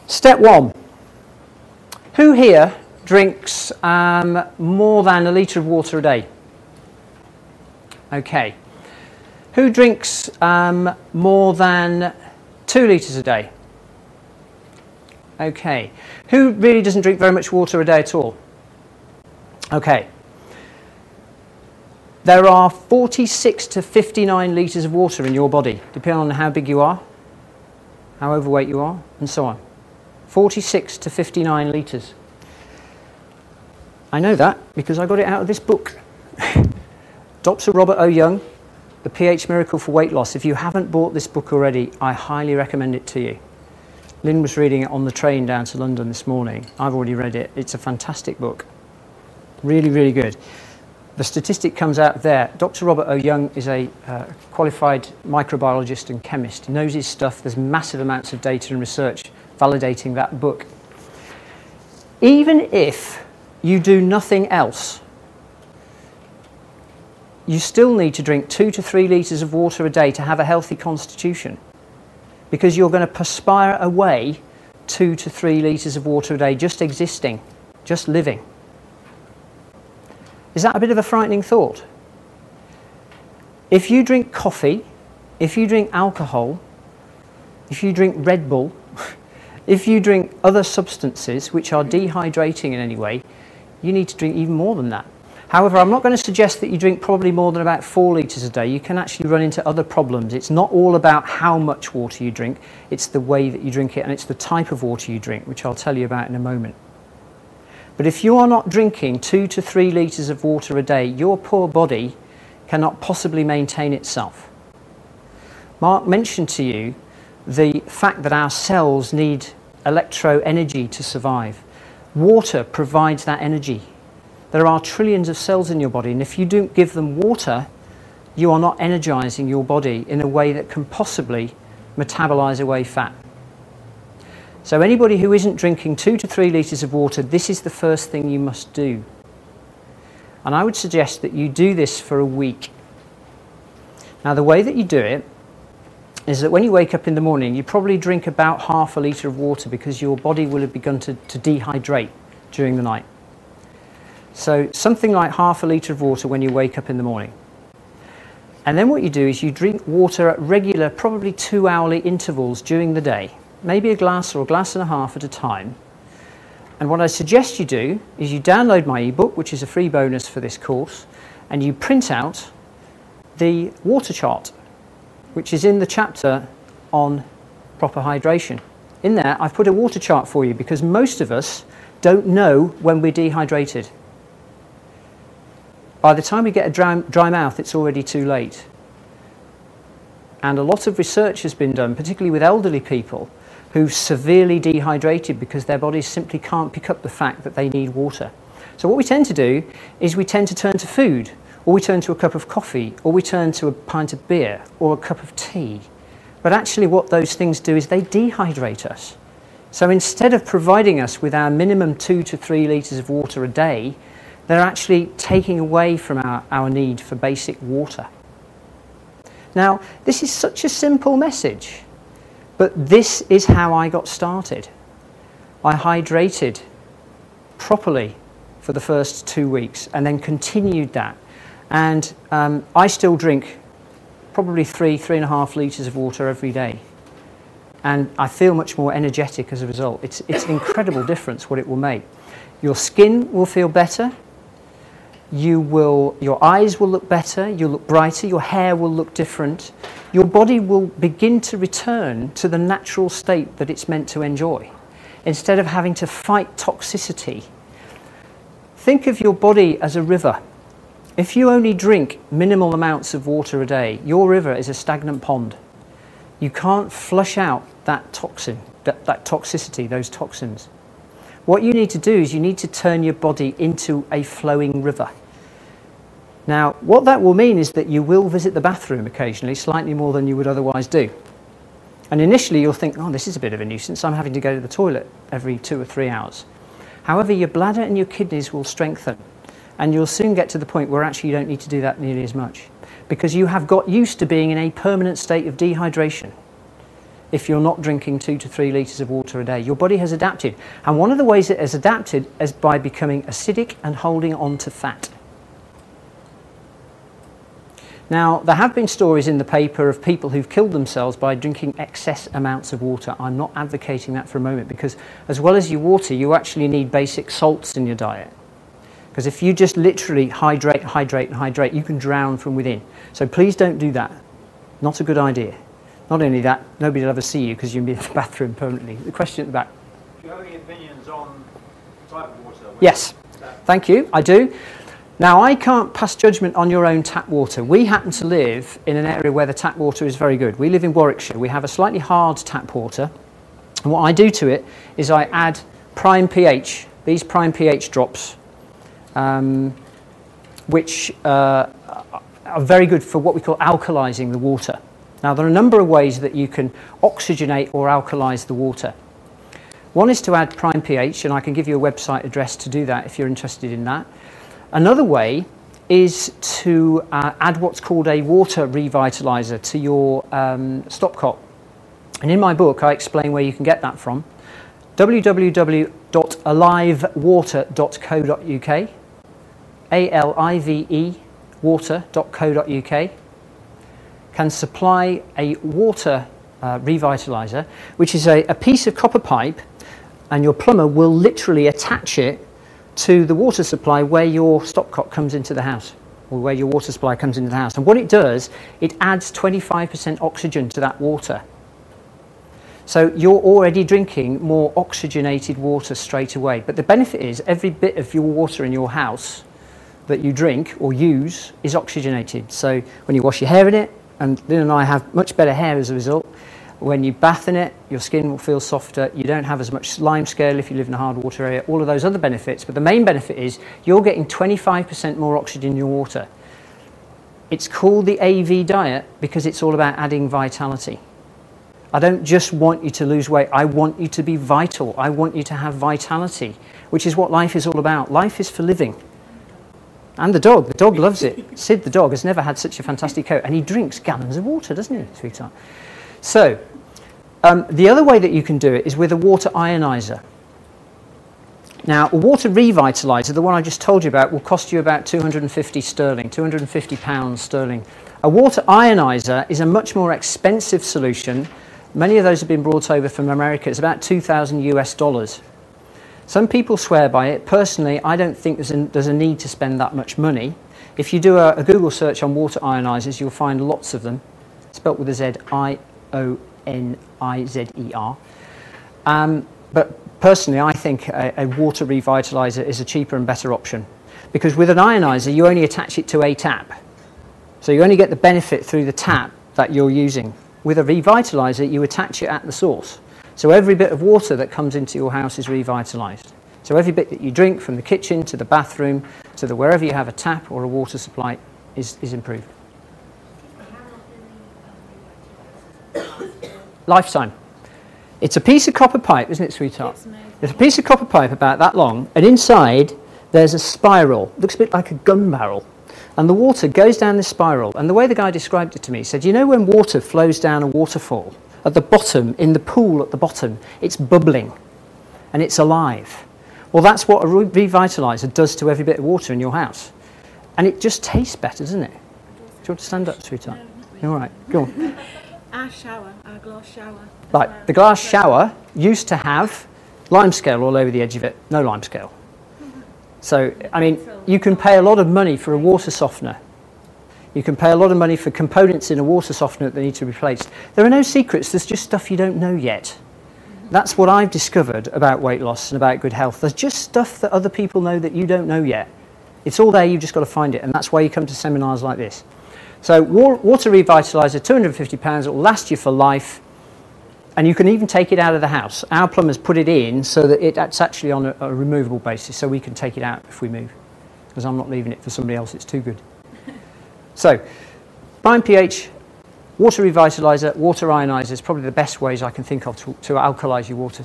Step one. Who here drinks more than a litre of water a day? Okay. Who drinks more than 2 litres a day? Okay. Who really doesn't drink very much water a day at all? Okay. There are 46 to 59 litres of water in your body, depending on how big you are, how overweight you are, and so on. 46 to 59 litres. I know that because I got it out of this book. Dr. Robert O. Young, The pH Miracle for Weight Loss. If you haven't bought this book already, I highly recommend it to you. Lynn was reading it on the train down to London this morning. I've already read it. It's a fantastic book. Really, really good. The statistic comes out there. Dr. Robert O. Young is a qualified microbiologist and chemist. He knows his stuff. There's massive amounts of data and research validating that book. Even if you do nothing else, you still need to drink 2 to 3 litres of water a day to have a healthy constitution, because you're going to perspire away 2 to 3 litres of water a day just existing, just living. Is that a bit of a frightening thought? If you drink coffee, if you drink alcohol, if you drink Red Bull, if you drink other substances which are dehydrating in any way, you need to drink even more than that. However, I'm not going to suggest that you drink probably more than about 4 litres a day. You can actually run into other problems. It's not all about how much water you drink, it's the way that you drink it, and it's the type of water you drink, which I'll tell you about in a moment. But if you are not drinking 2 to 3 litres of water a day, your poor body cannot possibly maintain itself. Mark mentioned to you the fact that our cells need electro-energy to survive. Water provides that energy. There are trillions of cells in your body, and if you don't give them water, you are not energizing your body in a way that can possibly metabolize away fat. So anybody who isn't drinking 2 to 3 litres of water, this is the first thing you must do. And I would suggest that you do this for a week. Now, the way that you do it is that when you wake up in the morning, you probably drink about half a litre of water because your body will have begun to dehydrate during the night. So something like half a litre of water when you wake up in the morning. And then what you do is you drink water at regular, probably 2-hourly intervals during the day. Maybe a glass or a glass and a half at a time. And what I suggest you do is you download my ebook, which is a free bonus for this course, and you print out the water chart, which is in the chapter on proper hydration. In there, I've put a water chart for you because most of us don't know when we're dehydrated. By the time we get a dry mouth, it's already too late. And a lot of research has been done, particularly with elderly people, who've severely dehydrated because their bodies simply can't pick up the fact that they need water. So what we tend to do is we tend to turn to food, or we turn to a cup of coffee, or we turn to a pint of beer, or a cup of tea. But actually what those things do is they dehydrate us. So instead of providing us with our minimum 2 to 3 litres of water a day, they're actually taking away from our need for basic water. Now, this is such a simple message, but this is how I got started. I hydrated properly for the first 2 weeks and then continued that. And I still drink probably 3.5 litres of water every day. And I feel much more energetic as a result. It's an incredible difference what it will make. Your skin will feel better. Your eyes will look better, you'll look brighter, your hair will look different. Your body will begin to return to the natural state that it's meant to enjoy, instead of having to fight toxicity. Think of your body as a river. If you only drink minimal amounts of water a day, your river is a stagnant pond. You can't flush out that toxin, that toxicity, those toxins. What you need to do is you need to turn your body into a flowing river. Now, what that will mean is that you will visit the bathroom occasionally, slightly more than you would otherwise do. And initially you'll think, oh, this is a bit of a nuisance, I'm having to go to the toilet every 2 or 3 hours. However, your bladder and your kidneys will strengthen, and you'll soon get to the point where actually you don't need to do that nearly as much, because you have got used to being in a permanent state of dehydration. if you're not drinking 2 to 3 litres of water a day. Your body has adapted. And one of the ways it has adapted is by becoming acidic and holding on to fat. Now, there have been stories in the paper of people who've killed themselves by drinking excess amounts of water. I'm not advocating that for a moment, because as well as your water, you actually need basic salts in your diet. Because if you just literally hydrate, hydrate, and hydrate, you can drown from within. So please don't do that. Not a good idea. Not only that, nobody will ever see you because you'll be in the bathroom permanently. The question at the back. Do you have any opinions on tap water? Yes, thank you, I do. Now, I can't pass judgment on your own tap water. We happen to live in an area where the tap water is very good. We live in Warwickshire. We have a slightly hard tap water. And what I do to it is I add prime pH, these prime pH drops, which are very good for what we call alkalising the water. Now, there are a number of ways that you can oxygenate or alkalise the water. One is to add prime pH, and I can give you a website address to do that if you're interested in that. Another way is to add what's called a water revitaliser to your stopcock. And in my book, I explain where you can get that from. www.alivewater.co.uk, ALIVE water.co.uk, can supply a water revitaliser, which is a piece of copper pipe, and your plumber will literally attach it to the water supply where your stopcock comes into the house, or where your water supply comes into the house. And what it does, it adds 25% oxygen to that water. So you're already drinking more oxygenated water straight away. But the benefit is every bit of your water in your house that you drink or use is oxygenated. So when you wash your hair in it, and Lynn and I have much better hair as a result, when you bath in it, your skin will feel softer. You don't have as much slime scale if you live in a hard water area, all of those other benefits. But the main benefit is you're getting 25% more oxygen in your water. It's called the AV diet because it's all about adding vitality. I don't just want you to lose weight. I want you to be vital. I want you to have vitality, which is what life is all about. Life is for living. And the dog loves it. Sid the dog has never had such a fantastic coat, and he drinks gallons of water, doesn't he, sweetheart? So, the other way that you can do it is with a water ioniser. Now, a water revitaliser, the one I just told you about, will cost you about 250 sterling, 250 pounds sterling. A water ioniser is a much more expensive solution. Many of those have been brought over from America. It's about $2,000 US. Some people swear by it. Personally, I don't think there's a need to spend that much money. If you do a Google search on water ionisers, you'll find lots of them, spelt with a Z, I-O-N-I-Z-E-R. But personally, I think a water revitaliser is a cheaper and better option. Because with an ioniser, you only attach it to a tap. So you only get the benefit through the tap that you're using. With a revitaliser, you attach it at the source. So every bit of water that comes into your house is revitalised. So every bit that you drink, from the kitchen to the bathroom to wherever you have a tap or a water supply, is improved. Lifetime. It's a piece of copper pipe, isn't it, sweetheart? It's a piece of copper pipe about that long, and inside there's a spiral. Looks a bit like a gun barrel. And the water goes down this spiral. And the way the guy described it to me, he said, you know when water flows down a waterfall, at the bottom, in the pool at the bottom, it's bubbling and it's alive. Well, that's what a revitaliser does to every bit of water in your house. And it just tastes better, doesn't it? Do you want to stand up, sweetheart? No, all right, go on. Our glass shower. Right, the glass shower used to have limescale all over the edge of it. No limescale. So, I mean, you can pay a lot of money for a water softener. You can pay a lot of money for components in a water softener that need to be replaced. There are no secrets, there's just stuff you don't know yet. That's what I've discovered about weight loss and about good health. There's just stuff that other people know that you don't know yet. It's all there, you've just got to find it, and that's why you come to seminars like this. So, water revitaliser, £250, it will last you for life, and you can even take it out of the house. Our plumbers put it in so that it's actually on a removable basis, so we can take it out if we move, because I'm not leaving it for somebody else, it's too good. So, prime pH, water revitaliser, water ioniser is probably the best ways I can think of to alkalise your water.